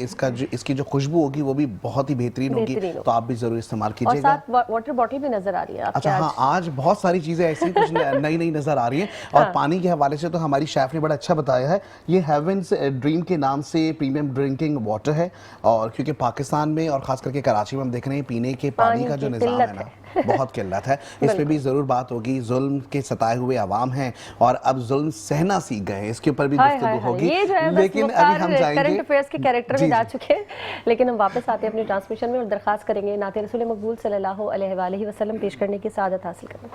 इसकी जो खुशबू होगी वो भी बहुत ही बेहतरीन होगी, तो आप भी ज़रूर इस्तेमाल कीजिएगा। वाटर बॉटल भी नजर आ रही है। अच्छा हाँ, आज बहुत सारी चीज़ें ऐसी कुछ नई नई नज़र आ रही हैं। और पानी के हवाले से तो हमारी शेफ़ ने बड़ा अच्छा बताया है। ये हेवंस ड्रीम के नाम से प्रीमियम ड्रिंकिंग वाटर है, और क्योंकि पाकिस्तान में और खास करके कराची में हम देख रहे हैं पीने के पानी का जो निज़ाम है ना, बहुत किल्लत है। इस पे भी ज़रूर बात होगी। जुल्म के सताए हुए अवाम हैं और अब जुल्म सहना सीख गए हैं, इसके ऊपर भी गुफ्तगू होगी। लेकिन अभी हम जाएंगे करंट अफेयर्स के कैरेक्टर में जा चुके हैं, लेकिन हम वापस आते हैं अपनी ट्रांसमिशन में और दरखास्त करेंगे नाते रसूल मकबूल सल्लल्लाहु अलैहि वसल्लम पेश करने की सादत हासिल करें।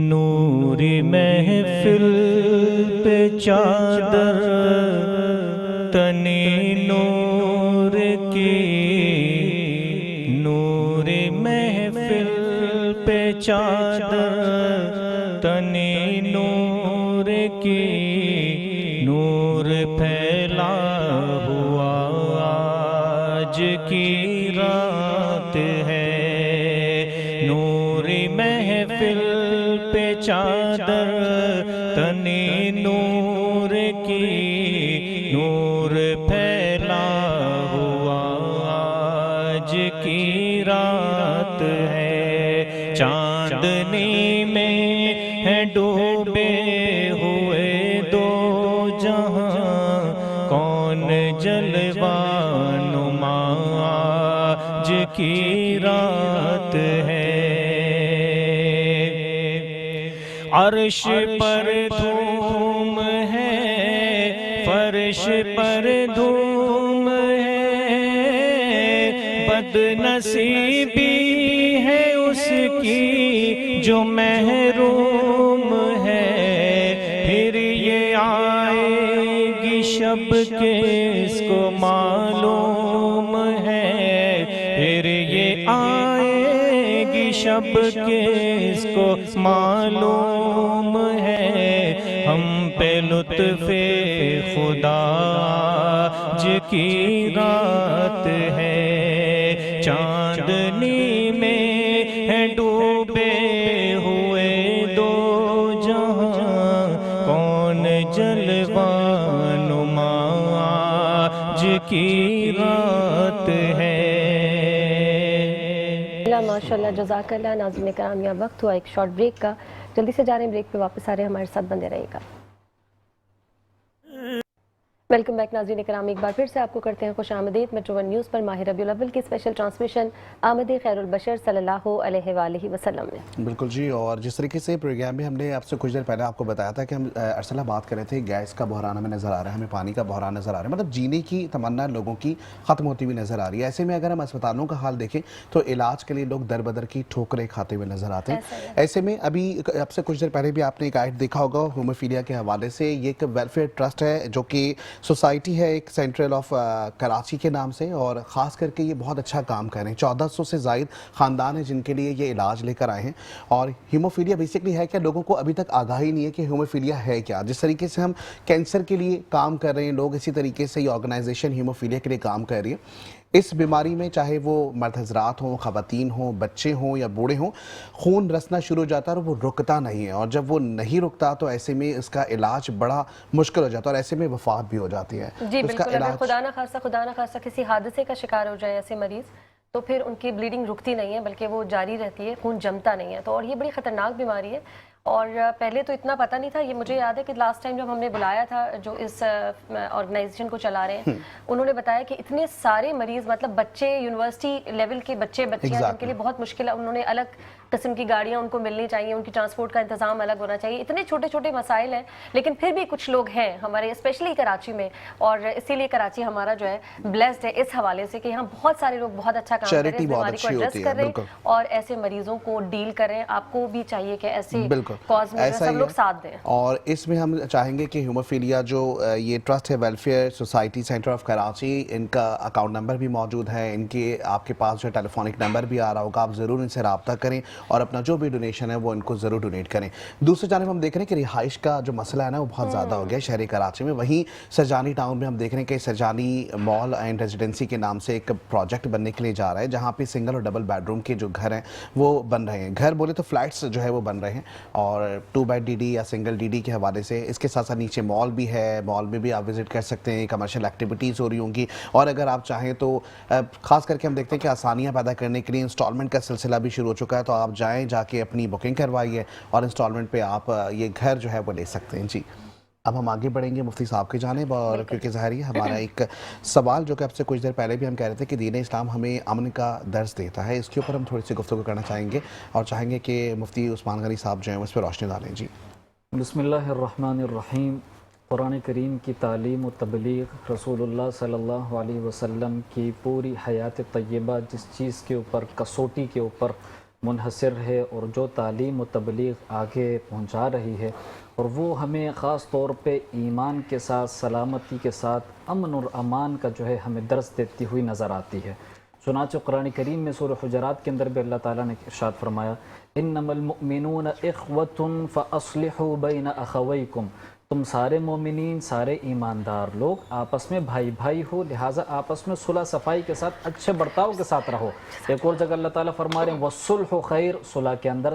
नूरी महफिल पे चादर तने नूर की, नूर महफिल पे चादर तने नूर की, नूर फैला हुआ आज की रात है। नूर महफिल पे चादर तने नूर की, नूर फैला हुआ आज की रात है। چاندنی میں ہے ڈوبے ہوئے دو جہاں، کون جلوہ نما آج کی رات ہے۔ عرش پر دھوم ہے، فرش پر دھوم ہے، بد نصیبی ہے اس کی جو محروم ہے۔ پھر یہ آئے گی شب کس کو معلوم ہے، پھر یہ آئے گی شب کس کو معلوم ہے۔ ہم پہ لطف خدا آج کی رات ہے، چاندنی میں ہے ڈوبے ہوئے دو جہاں، کون جلوہ نما آج کی رات ہے۔ ماشاءاللہ جزاک اللہ۔ ناظرین کرام یہاں وقت ہوا ایک شارٹ بریک کا، جلدی سے جا رہے ہیں بریک پہ، واپس آ رہے ہیں، ہمارے ساتھ بندے رہے گا۔ ویلکم بیک ناظرین کرام، ایک بار پھر سے آپ کو کرتے ہیں خوش آمدید میٹرو ون نیوز پر ماہ ربیع الاول کی اسپیشل ٹرانسمیشن آمد خیر البشر صلی اللہ علیہ وآلہ وسلم میں۔ بالکل جی، اور جس طریقے سے پروگرام میں ہم نے آپ سے کچھ دیر پہلے آپ کو بتایا تھا کہ ہم ارسلہ بات کر رہے تھے، گیس کا بحران ہمیں نظر آ رہا ہے، ہمیں پانی کا بحران نظر آ رہا ہے، مطلب جینے کی تمنا لوگوں کی ختم ہوتی ہوئی نظر آ رہی ہے۔ ایسے میں اگر ہم اسپتالوں کا حال دیکھیں تو علاج کے لیے لوگ در بدر کی ٹھوکریں کھاتے ہوئے نظر آتے ہیں۔ ایسے میں ابھی آپ سے کچھ دیر پہلے بھی آپ نے ایک آئٹ دیکھا ہوگا ہیموفیلیا کے حوالے سے، یہ ایک ویلفیئر ٹرسٹ ہے جو کہ سوسائٹی ہے ایک سینٹرل آف کراچی کے نام سے، اور خاص کر کے یہ بہت اچھا کام کر رہے ہیں۔ 1400 سے زائد خاندان ہیں جن کے لیے یہ علاج لے کر آئے ہیں، اور ہیموفیلیا بیسکلی ہے کہ لوگوں کو ابھی تک آگاہی نہیں ہے کہ ہیموفیلیا ہے کیا۔ جس طریقے سے ہم کینسر کے لیے کام کر رہے ہیں لوگ، اسی طریقے سے یہ آرگنائزیشن ہیموفیلیا کے لیے کام کر رہی ہے۔ اس بیماری میں چاہے وہ مرد حضرات ہوں، خواتین ہوں، بچے ہوں یا بوڑھے ہوں، خون رسنا شروع ہو جاتا ہے اور وہ رکتا نہیں ہے، اور جب وہ نہیں رکتا تو ایسے میں اس کا علاج بڑا مشکل ہو جاتا ہے، اور ایسے میں وفات بھی ہو جاتی ہے۔ جی بالکل، اگر خدا نہ خاصہ کسی حادثے کا شکار ہو جائے ایسے مریض تو پھر ان کی بلیڈنگ رکتی نہیں ہے بلکہ وہ جاری رہتی ہے، خون جمتا نہیں ہے، تو اور یہ بڑی خطرناک بیماری ہے۔ اور پہلے تو اتنا پتہ نہیں تھا، یہ مجھے یاد ہے کہ لاسٹ ٹائم جب ہم نے بلایا تھا جو اس آرگنائزیشن کو چلا رہے ہیں، انہوں نے بتایا کہ اتنے سارے مریض، مطلب بچے، یونیورسٹی لیول کے بچیاں جن کے لیے بہت مشکل ہے، انہوں نے الگ قسم کی گاڑیاں ان کو ملنی چاہیے، ان کی ٹرانسپورٹ کا انتظام الگ ہونا چاہیے، اتنے چھوٹے چھوٹے مسائل ہیں، لیکن پھر بھی کچھ لوگ ہیں ہمارے اسپیشلی کراچی میں، اور اسی لیے کراچی ہمارا جو ہے بلیسڈ ہے اس حوالے سے کہ یہاں بہت سارے لوگ بہت اچھا کام کر رہے ہیں، اس بیماری کو ایڈریس کر رہے ہیں اور ایسے مریضوں کو ڈیل کر رہے ہیں۔ آپ کو بھی چاہیے کہ ایسے کاز میں سب لوگ ساتھ دیں، اور اس میں ہم چاہیں گے کہ ہیموفیلیا جو یہ ٹرسٹ ہے welfare society centre of Karachi, ان کا اکاؤنٹ نمبر بھی موجود ہے، ان کے آپ کے پاس جو ٹیلی فونک نمبر بھی آ رہا ہوگا، آپ ضرور ان سے رابطہ کریں اور اپنا جو بھی ڈونیشن ہے وہ ان کو ضرور ڈونیٹ کریں۔ دوسری جانب ہم دیکھ رہے ہیں کہ رہائش کا جو مسئلہ ہے نا وہ بہت زیادہ ہو گیا شہر کراچی میں۔ وہیں سرجانی ٹاؤن میں ہم دیکھ رہے ہیں کہ سرجانی مال اینڈ ریزیڈنسی کے نام سے ایک پروجیکٹ بننے کے لیے جا رہا ہے، جہاں پہ سنگل اور ڈبل بیڈ روم کے جو گھر ہیں وہ بن رہے ہیں، گھر بولے تو فلیٹس جو ہے وہ بن رہے ہیں، اور 2 بیڈ ڈی ڈی یا سنگل ڈی ڈی کے حوالے سے۔ اس کے ساتھ ساتھ نیچے مال بھی ہے، مال میں بھی آپ وزٹ کر سکتے ہیں، کمرشل ایکٹیویٹیز ہو رہی ہوں گی، اور اگر آپ چاہیں تو خاص کر کے ہم دیکھتے ہیں کہ آسانیاں پیدا کرنے کے لیے انسٹالمنٹ کا سلسلہ بھی شروع ہو چکا ہے، تو آپ جائیں، جا کے اپنی بکنگ کروائیے اور انسٹالمنٹ پہ آپ یہ گھر جو ہے وہ لے سکتے ہیں۔ جی اب ہم آگے بڑھیں گے مفتی صاحب کی جانب، اور کیونکہ ظاہر ہے ہمارا ایک سوال جو کہ آپ سے کچھ دیر پہلے بھی ہم کہہ رہے تھے کہ دین اسلام ہمیں امن کا درس دیتا ہے، اس کے اوپر ہم تھوڑی سی گفتگو کرنا چاہیں گے اور چاہیں گے کہ مفتی عثمان غنی صاحب جو ہیں اس پہ روشنی ڈالیں۔ جی بسم اللہ الرحمن الرحیم۔ قرآن کریم کی تعلیم و تبلیغ، رسول اللہ صلی اللہ علیہ وسلم کی پوری حیات طیبہ جس چیز کے اوپر کسوٹی کے اوپر منحصر ہے اور جو تعلیم و تبلیغ آگے پہنچا رہی ہے، اور وہ ہمیں خاص طور پہ ایمان کے ساتھ، سلامتی کے ساتھ، امن اور امان کا جو ہے ہمیں درس دیتی ہوئی نظر آتی ہے۔ چنانچہ قرآن کریم میں سورہ حجرات کے اندر بھی اللہ تعالیٰ نے ارشاد فرمایا، انما المؤمنون اخوۃ فاصلحوا بین اخویکم، تم سارے مومنین، سارے ایماندار لوگ آپس میں بھائی بھائی ہو، لہٰذا آپس میں صلح صفائی کے ساتھ، اچھے برتاؤ کے ساتھ رہو۔ ایک اور جگہ اللہ تعالیٰ فرما رہے ہیں وَالصُّلْحُ خَيْرٌ، صلح کے اندر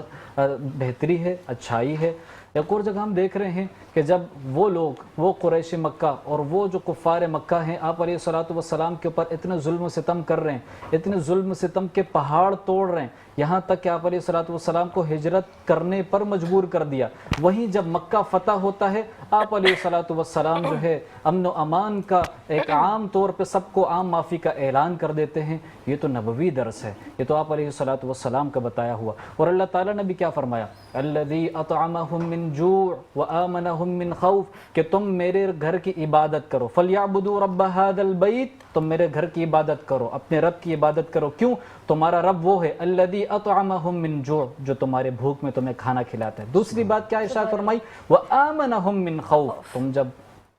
بہتری ہے، اچھائی ہے۔ एक और जगह हम देख रहे हैं कि जब वो लोग, वो कुरैश मक्का और वो जो कुफ़ार मक्का हैं, आप अलैहिस्सलातु वस्सलाम के ऊपर इतने जुल्म सितम कर रहे हैं, इतने जुल्म सितम के पहाड़ तोड़ रहे हैं, यहाँ तक कि आप अलैहिस्सलातु वस्सलाम को हिजरत करने पर मजबूर कर दिया। वहीं जब मक्का फ़तह होता है, आप अलैहिस्सलातु वस्सलाम जो है अमन व अमान का एक आम तौर पे सबको आम माफ़ी का ऐलान कर देते हैं। ये तो नबवी दर्स है, ये तो आप अलैहिस्सलातु वस्सलाम का बताया हुआ। और अल्लाह ताला ने भी क्या फरमाया, अल्लज़ी अतअमहुम मिन जू' व आमनहुम मिन खौफ, कि तुम मेरे घर की इबादत करो, फलयअबुदू रब्ब हादल बैत, तुम मेरे घर की इबादत करो, अपने रब की इबादत करो। क्यों? तुम्हारा रब वो है अल्लज़ी अतअमहुम मिन जू', जो तुम्हारे भूख में तुम्हें खाना खिलाता है। दूसरी बात क्या इरशाद फरमाई, व आमनहुम मिन खौफ, तुम जब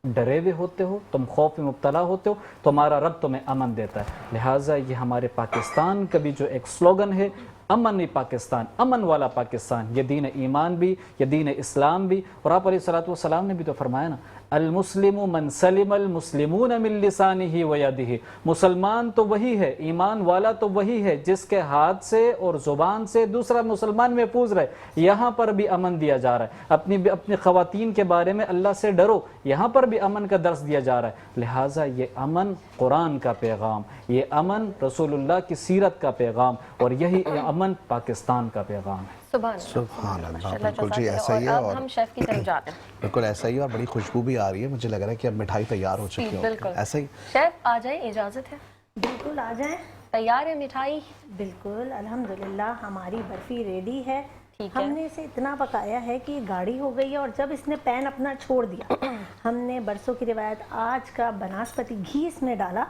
डरे हुए होते हो, तुम खौफ में मुब्तला होते हो, तुम्हारा रब तुम्हें अमन देता है। लिहाजा ये हमारे पाकिस्तान का भी जो एक स्लोगन है, अमन पाकिस्तान, अमन वाला पाकिस्तान, ये दीन ईमान भी, ये दीन इस्लाम भी। और आप अलैहिस्सलातु वस्सलाम ने भी तो फरमाया ना, अल मुस्लिमु मन सलिमल मुस्लिमून मिन लिसानिही व यदिही, मुसलमान तो वही है, ईमान वाला तो वही है जिसके हाथ से और ज़ुबान से दूसरा मुसलमान महफूज रहे। यहाँ पर भी अमन दिया जा रहा है, अपनी ख़वातीन के बारे में अल्लाह से डरो, यहाँ पर भी अमन का दर्स दिया जा रहा है। लिहाजा ये अमन कुरान का पैगाम, ये अमन रसूलुल्लाह की सीरत का पैगाम, और यही अमन पाकिस्तान का पैगाम है। सुभान अल्लाह, बिल्कुल जी ऐसा ही है। और हम शेफ की तरफ जाते हैं। बिल्कुल ऐसा ही है, और बड़ी खुशबू भी आ रही है, मुझे लग रहा है कि अब मिठाई तैयार हो चुकी है। ऐसा ही शेफ आ जाए, इजाज़त है? बिल्कुल आ जाएं। तैयार है मिठाई? बिल्कुल अल्हम्दुलिल्लाह हमारी बर्फ़ी रेडी है। ठीक है। हमने इसे इतना पकाया है कि गाढ़ी हो गई है, और जब इसने पैन अपना छोड़ दिया, हमने बरसों की रिवायत आज का बनास्पति घी इसमें डाला,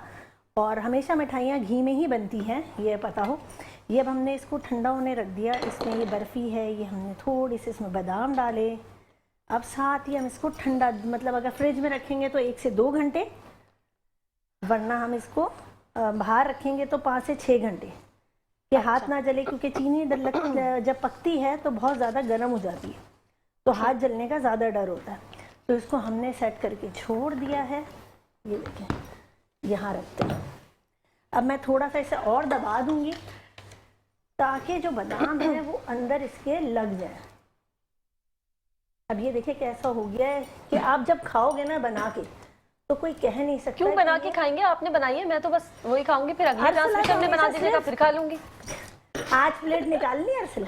और हमेशा मिठाइयाँ घी में ही बनती हैं, ये पता हो। ये अब हमने इसको ठंडा होने रख दिया। इसमें ये बर्फ़ी है, ये हमने थोड़ी सी इसमें बादाम डाले। अब साथ ही हम इसको ठंडा, मतलब अगर फ्रिज में रखेंगे तो 1 से 2 घंटे, वरना हम इसको बाहर रखेंगे तो 5 से 6 घंटे, कि हाथ ना जले, क्योंकि चीनी जब पकती है तो बहुत ज़्यादा गर्म हो जाती है, तो हाथ जलने का ज़्यादा डर होता है। तो इसको हमने सेट करके छोड़ दिया है। ये देखें, यहाँ रखते हैं। अब मैं थोड़ा सा इसे और दबा दूंगी ताकि जो बादाम है वो अंदर इसके लग जाए। अब ये देखिए कैसा हो गया है कि आप जब खाओगे ना बना के, तो कोई कह नहीं सकता। क्यों बना के खाएंगे? आपने बनाई है, मैं तो बस वही खाऊंगी, फिर अगले ट्रांसमिशन में बना दीजिएगा, फिर खा लूंगी। आज प्लेट निकालनी है अरसला?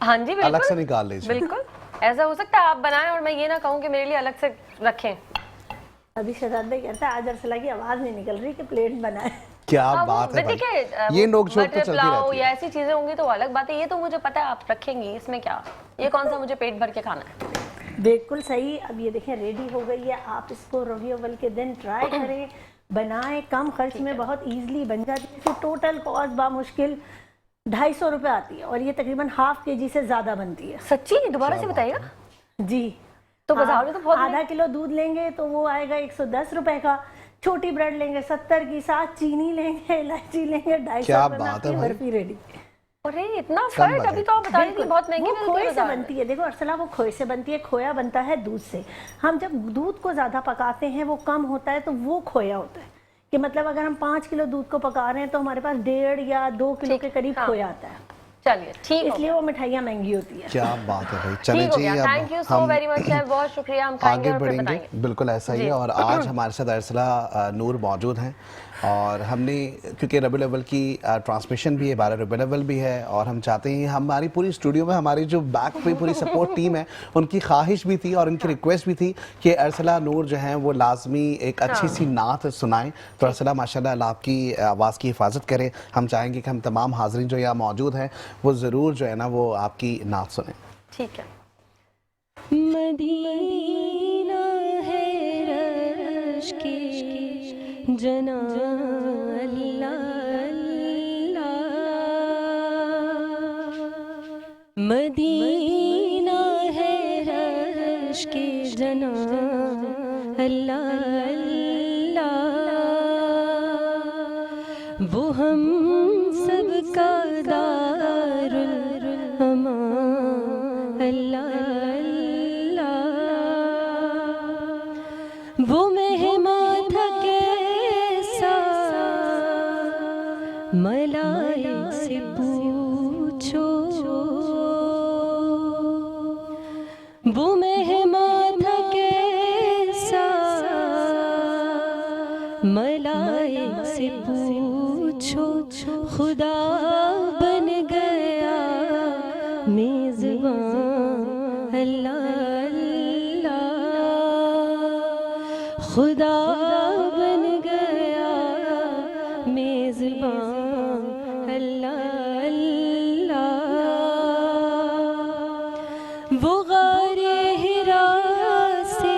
हाँ जी बिल्कुल, अलग से निकाल लीजिए। बिल्कुल ऐसा हो सकता है आप बनाएं और मैं ये ना कहूँ कि मेरे लिए अलग से रखें। अभी शहजाद भाई कहता है आज अरसला की आवाज़ नहीं निकल रही कि प्लेट बनाए। क्या बात है भाई, ये नोक-झोंक तो चलती रहती है। या ऐसी चीजें होंगी तो अलग बात है, ये तो मुझे पता है आप रखेंगी, इसमें क्या, ये कौन सा मुझे पेट भर के खाना है। बिल्कुल सही। अब ये देखें रेडी हो गई है। आप इसको रबी अव्वल के दिन ट्राई करें, बनाएं, कम खर्च में बहुत ईजिली बन जाती है। इसकी टोटल कॉस्ट बामुश्किल 250 रुपये आती है, और ये तकरीबन ½ kg से ज़्यादा बनती है। सच्ची? दोबारा से बताइएगा जी। तो बाजार में तो बहुत आधा किलो दूध लेंगे तो वो आएगा 110 रुपए का। छोटी ब्रेड लेंगे 70 की, साथ चीनी लेंगे, इलायची लेंगे 250 रुपए में आपकी बर्फी रेडी। अरे इतना फर्क, अभी तो आप बता रही थी बहुत महंगी मिलती है। खोए से बनती है। देखो अरसला, वो खोए से बनती है, खोया बनता है दूध से। हम जब दूध को ज़्यादा पकाते हैं वो कम होता है, तो वो खोया होता है। कि मतलब अगर हम 5 किलो दूध को पका रहे हैं तो हमारे पास 1.5 या 2 किलो के करीब खोया आता है। चलिए ठीक, इसलिए वो मिठाइयाँ महंगी होती है। क्या बात है भाई, चलिए जी thank you so very much है, बहुत शुक्रिया। हम आगे बढ़ेंगे, बिल्कुल ऐसा ही है। और आज हमारे साथ अरसला नूर मौजूद हैं, और हमने क्योंकि रबीउल अव्वल की ट्रांसमिशन भी है, 12 रबीउल अव्वल भी है, और हम चाहते हैं हमारी पूरी स्टूडियो में हमारी जो बैक पे पूरी सपोर्ट टीम है उनकी ख्वाहिश भी थी और उनकी रिक्वेस्ट भी थी कि अरसला नूर जो है वो लाजमी एक अच्छी सी नात सुनाएं। तो अरसला माशाल्लाह अल्लाह आपकी आवाज़ की हिफाजत करे। हम चाहेंगे कि हम तमाम हाज़रीन जो यहाँ मौजूद हैं वो ज़रूर जो है ना वो आपकी नात सुनें। ठीक है। मदीना है रश के जना अल्लाह अल्लाह, मदीना है रश के जना अल्लाह अल्लाह, वो हम सबका दारुल अमान अल्लाह अल्लाह, वो मेहमान था कैसा मलाइक से पूछो, वो मलाइक से पूछो खुदा बन गया मेज़बान अल्लाह अल्लाह, खुदा बन गया मेज़बान अल्लाह अल्लाह। वो गारे हिरा से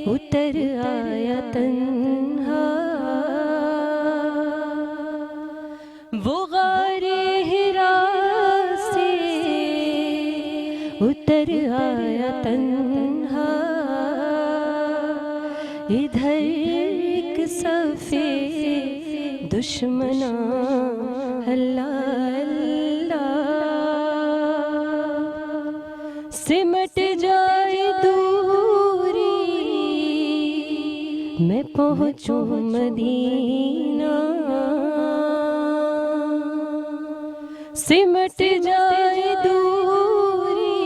उतर आया तन्हा, वो गारे हिरा से उतर आया तन्हा, इधर एक सफ़े दुश्मना अल्लाह अल्लाह। सिमट जाए दूरी मैं पहुँचूं मदीना, सिमट जाए दूरी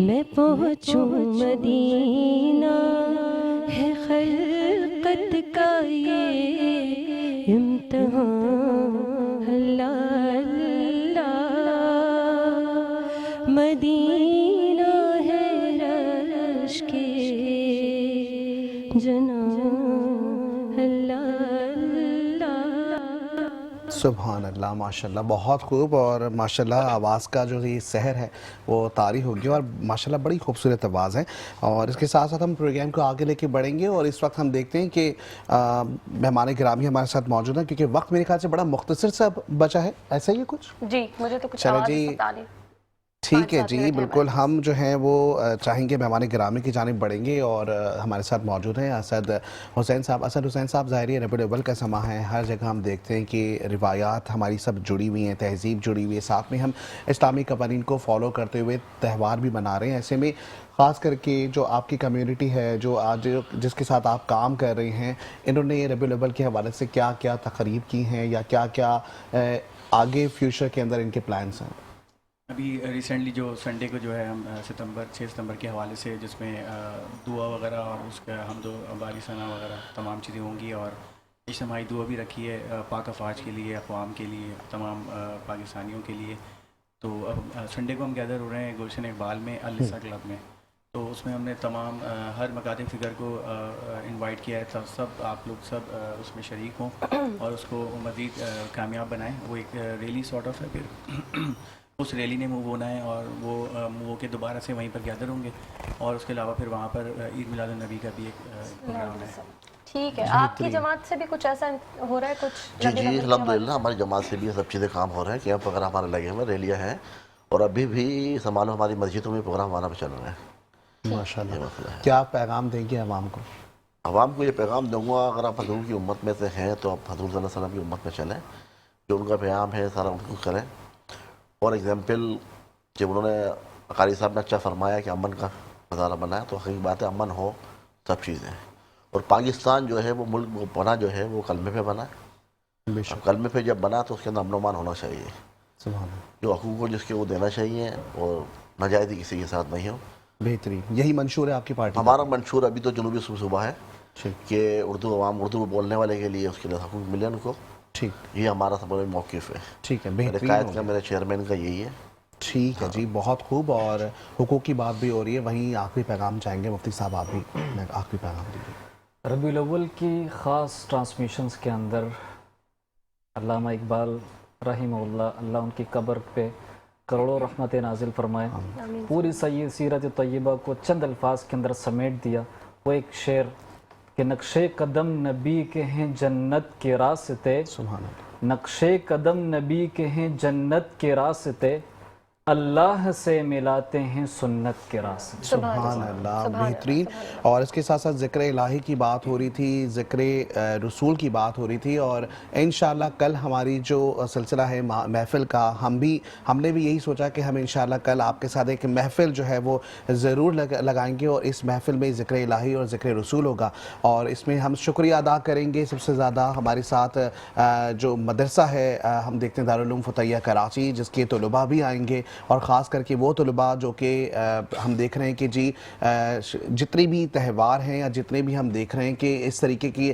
मैं पहुँचूं मदीना, है खल्क़त का ये इम्तिहान अल्लाह अल्लाह। मदीना है रश के जनान अल्लाह अल्लाह। सुभान अल्लाह, माशाल्लाह, बहुत खूब। और माशाल्लाह आवाज़ का जो ये सहर है वो तारी होगी और माशाल्लाह बड़ी खूबसूरत आवाज़ है। और इसके साथ साथ हम प्रोग्राम को आगे लेके बढ़ेंगे और इस वक्त हम देखते हैं कि मेहमान गिरामी हमारे साथ मौजूद हैं, क्योंकि वक्त मेरे ख्याल से बड़ा मुख्तसर सा बचा है, ऐसा ही है कुछ? जी, मुझे तो कुछ चलो आवाज़ जी, पता नहीं। ठीक है जी, बिल्कुल। हम जो हैं वो चाहेंगे मेहमान गिरामी की जानिब बढ़ेंगे और हमारे साथ मौजूद हैं असद हुसैन साहब। असद हुसैन साहब, ज़ाहिर रबीउल अव्वल का समा है, हर जगह हम देखते हैं कि रिवायात हमारी सब जुड़ी हुई हैं, तहज़ीब जुड़ी हुई है, साथ में हम इस्लामी कवानीन को फॉलो करते हुए त्यौहार भी मना रहे हैं। ऐसे में ख़ास करके जो आपकी कम्युनिटी है, जो आज जिसके साथ आप काम कर रहे हैं, इन्होंने रबीउल अव्वल के हवाले से क्या क्या तक़रीब की हैं या क्या क्या आगे फ्यूचर के अंदर इनके प्लान्स हैं? अभी रिसेंटली जो संडे को जो है हम 6 सितंबर के हवाले से, जिसमें दुआ वगैरह और उसका हमदो बारिसाना वगैरह तमाम चीज़ें होंगी, और इज्तिमाई दुआ भी रखी है पाक अफवाज के लिए, अक़वाम के लिए, तमाम पाकिस्तानियों के लिए। तो अब संडे को हम गैदर हो रहे हैं गुलशन इकबाल में अल-लिसा क्लब में। तो उसमें हमने तमाम हर मकातिब फ़िक्र को इनवाइट किया है, सब आप लोग सब उसमें शरीक हों और उसको मज़ीद कामयाब बनाएं। वो एक रैली सॉर्ट ऑफ है, फिर उस रैली ने मूव होना है और वो मूव होकर दोबारा से वहीं पर गैदर होंगे, और उसके अलावा फिर वहाँ पर ईद मिलाद नबी का भी एक प्रोग्राम है। ठीक है, आपकी जमात से भी कुछ ऐसा हो रहा है कुछ? जी जी, अल्हम्दुलिल्लाह हमारी जमात से भी सब चीज़ें काम हो रहे हैं, कैंप वगैरह हमारे लगे हुए, रैलियाँ हैं, और अभी भी संभालो हमारी मस्जिदों में प्रोग्राम हमारा चल रहा है माशाल्लाह। क्या पैगाम देंगे अवाम को? अवाम को ये पैगाम दूंगा, अगर आप हजूर की उम्मत में से हैं तो आप हजूर सल्लल्लाहु अलैहि वसल्लम की उम्मत में चलें, जो उनका पैगाम है सारा उनको करें। फॉर एग्ज़ाम्पल, जब उन्होंने कारी साहब ने अच्छा फरमाया कि अमन का नज़ारा बनाया, तो हकीक बात है अमन हो सब चीज़ें। और पाकिस्तान जो है वो मुल्क वो बना जो है वो कलमे पे बना है, कलमे पे जब बना तो उसके अंदर अमन होना चाहिए, जो हकूक़ को जिसके वो देना चाहिए और नाजायज़ी किसी के साथ नहीं हो। बेहतरीन, यही मंशूर है आपकी पार्टी? हमारा मंशूर अभी तो जनूबी सूबा है कि उर्दू अवाम उर्दू बोलने वाले के लिए उसके लिए हकूक़ मिले उनको। ठीक, ये हमारा सब मौक़िफ़ है। ठीक है, बेहतरीन। कायद का मेरे चेयरमैन का यही है। ठीक है जी, बहुत खूब। और हुकूक की बात भी हो रही है, वहीं आखिरी पैगाम चाहेंगे मुफ्ती साहब, आप भी आखिरी पैगाम दीजिए। रबीउल अव्वल की ख़ास ट्रांसमिशंस के अंदर अल्लामा इकबाल रहिमहुल्लाह, अल्लाह उनकी कब्र पे करोड़ों रहमत नाजिल फरमाए, पूरी सही सीरत तय्यबा को चंद अल्फाज के अंदर समेट दिया। वो एक शेर कि नक्शे कदम नबी के हैं जन्नत के रास्ते, नक्शे कदम नबी के हैं जन्नत के रास्ते, अल्लाह से मिलाते हैं सुन्नत के रास्ते। सुभान अल्लाह, बेहतरीन। और इसके साथ साथ ज़िक्र इलाही की बात हो रही थी, ज़िक्र रसूल की बात हो रही थी, और इंशाअल्लाह कल हमारी जो सिलसिला है महफ़िल का, हमने भी यही सोचा कि हम इंशाअल्लाह कल आपके साथ एक महफ़िल जो है वो ज़रूर लगाएंगे, और इस महफ़िल में ज़िक्र इलाही और ज़िक्र रसूल होगा। और इसमें हम शुक्रिया अदा करेंगे सबसे ज़्यादा हमारे साथ जो मदरसा है, हम देखते हैं दारुल उलूम फतैया कराची, जिसके तलबा भी आएंगे, اور خاص کر کے وہ طلباء جو کہ ہم دیکھ رہے ہیں کہ جی جتنے بھی تہوار ہیں یا جتنے بھی ہم دیکھ رہے ہیں کہ اس طریقے کی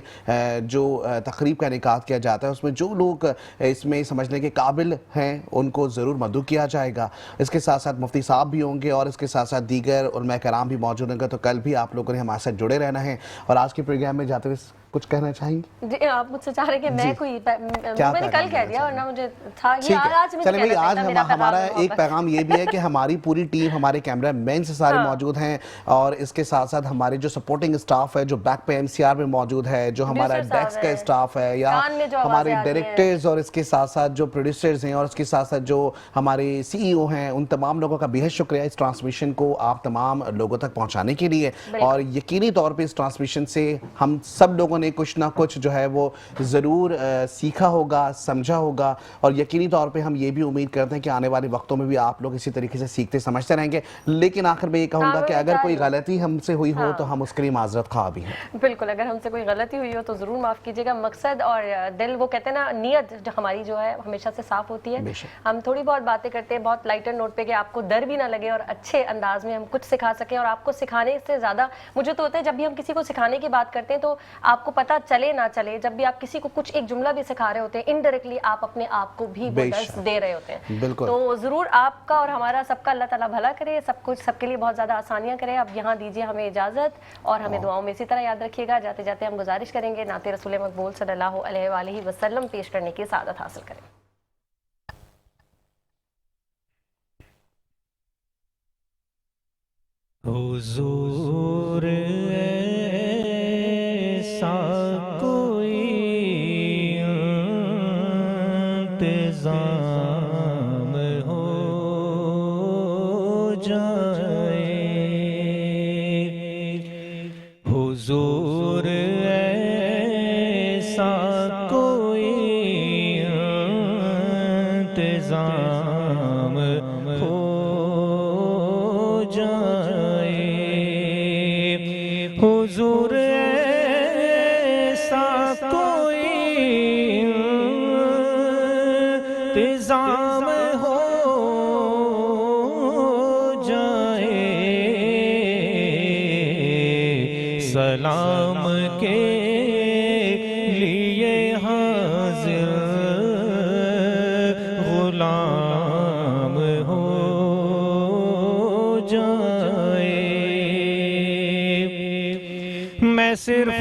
جو تقریب کا انعقاد کیا جاتا ہے اس میں جو لوگ اس میں سمجھنے کے قابل ہیں ان کو ضرور مدعو کیا جائے گا. اس کے ساتھ ساتھ مفتی صاحب بھی ہوں گے اور اس کے ساتھ ساتھ دیگر علماء کرام بھی موجود ہوں گے. تو کل بھی آپ لوگوں نے ہمارے ساتھ جڑے رہنا ہے. اور آج کے پروگرام میں جاتے ہوئے کچھ کہنا چاہیں گے؟ جی آپ مجھ سے چاہ رہے کہ میں کوئی میں نے کل کہہ دیا ورنہ مجھے تھا یہ آج چلیں بھائی آج ہمارا ایک پیغام یہ بھی ہے کہ ہماری پوری ٹیم ہمارے کیمرہ مین سے سارے موجود ہیں اور اس کے ساتھ ساتھ ہمارے جو سپورٹنگ اسٹاف ہے جو بیک پہ MCR میں موجود ہے جو ہمارا ڈیسک کا اسٹاف ہے یا ہمارے ڈائریکٹرز اور اس کے ساتھ ساتھ جو پروڈیوسرز ہیں اور اس کے ساتھ ساتھ جو ہمارے CEO ہیں ان تمام لوگوں کا بہت شکریہ اس ٹرانسمیشن کو آپ تمام لوگوں تک پہنچانے کے لیے. اور یقینی طور پہ اس ٹرانسمیشن سے ہم سب لوگوں نے کچھ نہ کچھ جو ہے وہ ضرور سیکھا ہوگا سمجھا ہوگا اور یقینی طور پہ ہم یہ بھی امید کرتے ہیں کہ آنے والے وقتوں میں بھی آپ لوگ اسی طریقے سے سیکھتے سمجھتے رہیں گے. لیکن آخر میں یہ کہوں گا کہ اگر کوئی غلطی ہم سے ہوئی ہو تو ہم اس کے لیے معذرت خواہ بھی ہیں. بالکل اگر ہم سے کوئی غلطی ہوئی ہو تو ضرور معاف کیجیے گا. مقصد اور دل وہ کہتے ہیں نا نیت جو ہماری جو ہے ہمیشہ سے صاف ہوتی ہے. ہم تھوڑی بہت باتیں کرتے ہیں بہت لائٹر نوٹ پہ کہ آپ کو ڈر بھی نہ لگے اور اچھے انداز میں ہم کچھ سکھا سکیں. اور آپ کو سکھانے سے زیادہ مجھے تو ہوتا ہے جب بھی ہم کسی کو سکھانے کی بات کرتے ہیں تو آپ کو پتہ چلے نہ چلے جب بھی آپ کسی کو کچھ ایک جملہ بھی سکھا رہے ہوتے ہیں انڈائریکٹلی آپ اپنے آپ کو بھی وہ درس دے رہے ہوتے ہیں. تو ضرور آپ کا اور ہمارا سب کا اللہ تعالیٰ بھلا کرے سب کچھ سب کے لیے بہت زیادہ آسانیاں کرے. اب یہاں دیجیے ہمیں اجازت اور ہمیں دعاؤں میں اسی طرح یاد رکھیے گا. جاتے جاتے ہم گزارش کریں گے نعت رسول مقبول صلی اللہ علیہ وآلہ وسلم پیش کرنے کی سعادت حاصل کریں. حضور ایسا کوئی انتظام ہو جائے حضور ایسا کوئی انتظام ہو جائے حضور ایسا کوئی انتظام ہو جائے سلام کے لیے حاضر غلام ہو جائے میں صرف